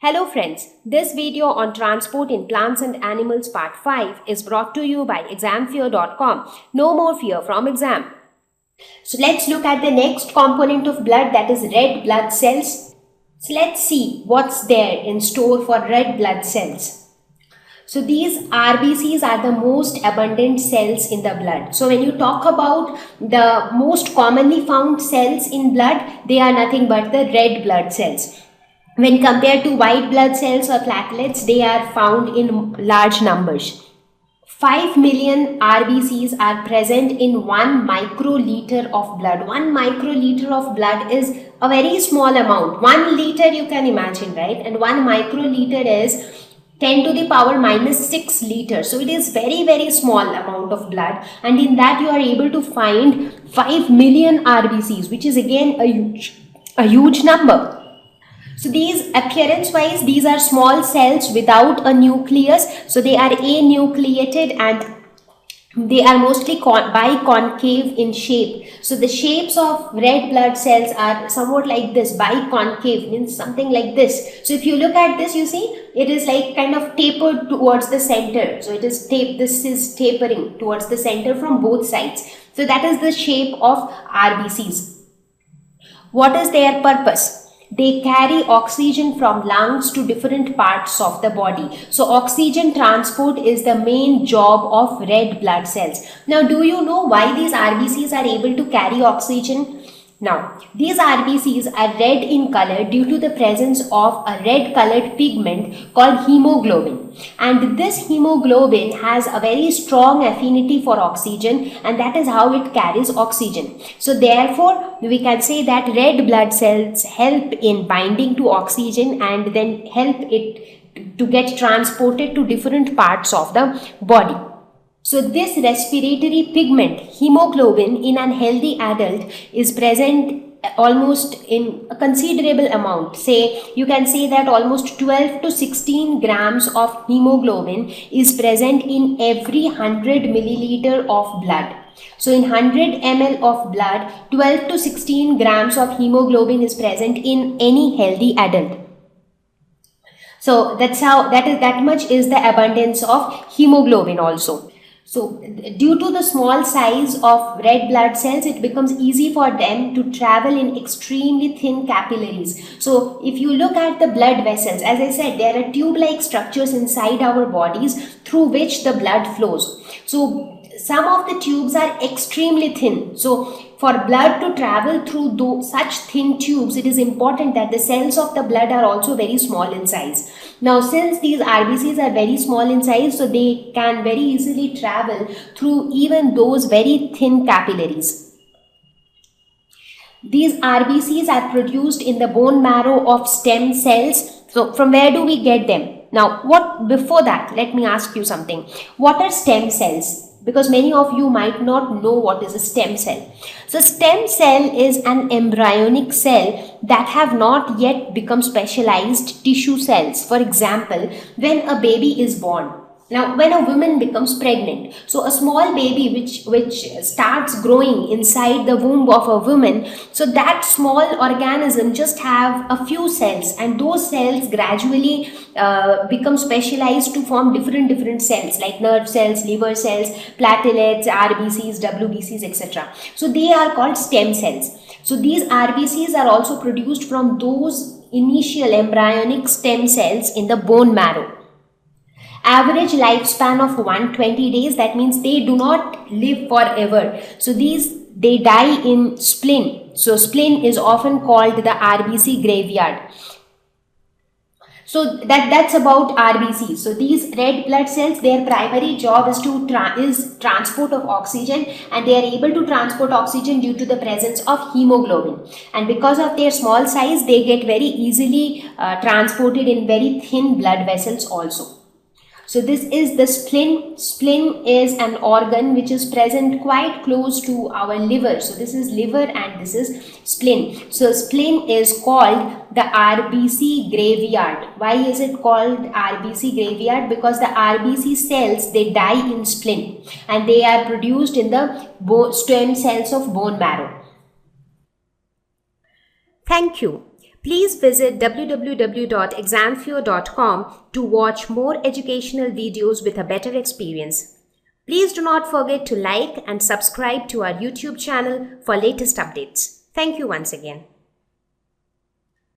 Hello friends, this video on transport in plants and animals part 5 is brought to you by examfear.com. No more fear from exam. So let's look at the next component of blood, that is red blood cells. So let's see what's there in store for red blood cells. So these RBCs are the most abundant cells in the blood. So when you talk about the most commonly found cells in blood, they are nothing but the red blood cells. When compared to white blood cells or platelets, they are found in large numbers. 5 million RBCs are present in 1 microliter of blood. 1 microliter of blood is a very small amount. 1 liter you can imagine, right? And 1 microliter is 10 to the power minus 6 liters. So it is very small amount of blood, and in that you are able to find 5 million RBCs, which is again a huge number. So these appearance wise, these are small cells without a nucleus. So they are anucleated and they are mostly biconcave in shape. So the shapes of red blood cells are somewhat like this. Biconcave means something like this. So if you look at this, you see it is like kind of tapered towards the center. So it is this is tapering towards the center from both sides. So that is the shape of RBCs. What is their purpose? They carry oxygen from lungs to different parts of the body. So oxygen transport is the main job of red blood cells. Now, do you know why these RBCs are able to carry oxygen? Now, these RBCs are red in color due to the presence of a red colored pigment called hemoglobin. And this hemoglobin has a very strong affinity for oxygen, and that is how it carries oxygen. So therefore, we can say that red blood cells help in binding to oxygen and then help it to get transported to different parts of the body. So this respiratory pigment, hemoglobin, in an healthy adult is present almost in a considerable amount. Say, you can say that almost 12 to 16 grams of hemoglobin is present in every 100 milliliter of blood. So in 100 ml of blood, 12 to 16 grams of hemoglobin is present in any healthy adult. So that much is the abundance of hemoglobin also. So due to the small size of red blood cells, it becomes easy for them to travel in extremely thin capillaries. So if you look at the blood vessels, as I said, there are tube-like structures inside our bodies through which the blood flows. So some of the tubes are extremely thin. So for blood to travel through such thin tubes, it is important that the cells of the blood are also very small in size. Now, since these RBCs are very small in size, so they can very easily travel through even those very thin capillaries. These RBCs are produced in the bone marrow of stem cells. So from where do we get them? Now, before that, let me ask you something. What are stem cells? Because many of you might not know what is a stem cell. So stem cell is an embryonic cell that have not yet become specialized tissue cells. For example, when a baby is born. Now, when a woman becomes pregnant, so a small baby which starts growing inside the womb of a woman, so that small organism just have a few cells, and those cells gradually become specialized to form different cells like nerve cells, liver cells, platelets, RBCs, WBCs, etc. So they are called stem cells. So these RBCs are also produced from those initial embryonic stem cells in the bone marrow. Average lifespan of 120 days, that means they do not live forever. So they die in spleen. So spleen is often called the RBC graveyard. So that's about RBC. So these red blood cells, their primary job is transport of oxygen, and they are able to transport oxygen due to the presence of hemoglobin. And because of their small size, they get very easily transported in very thin blood vessels also. So this is the spleen. Spleen is an organ which is present quite close to our liver. So this is liver and this is spleen. So spleen is called the RBC graveyard. Why is it called RBC graveyard? Because the RBC cells, they die in spleen and they are produced in the stem cells of bone marrow. Thank you. Please visit www.examfear.com to watch more educational videos with a better experience. Please do not forget to like and subscribe to our YouTube channel for latest updates. Thank you once again.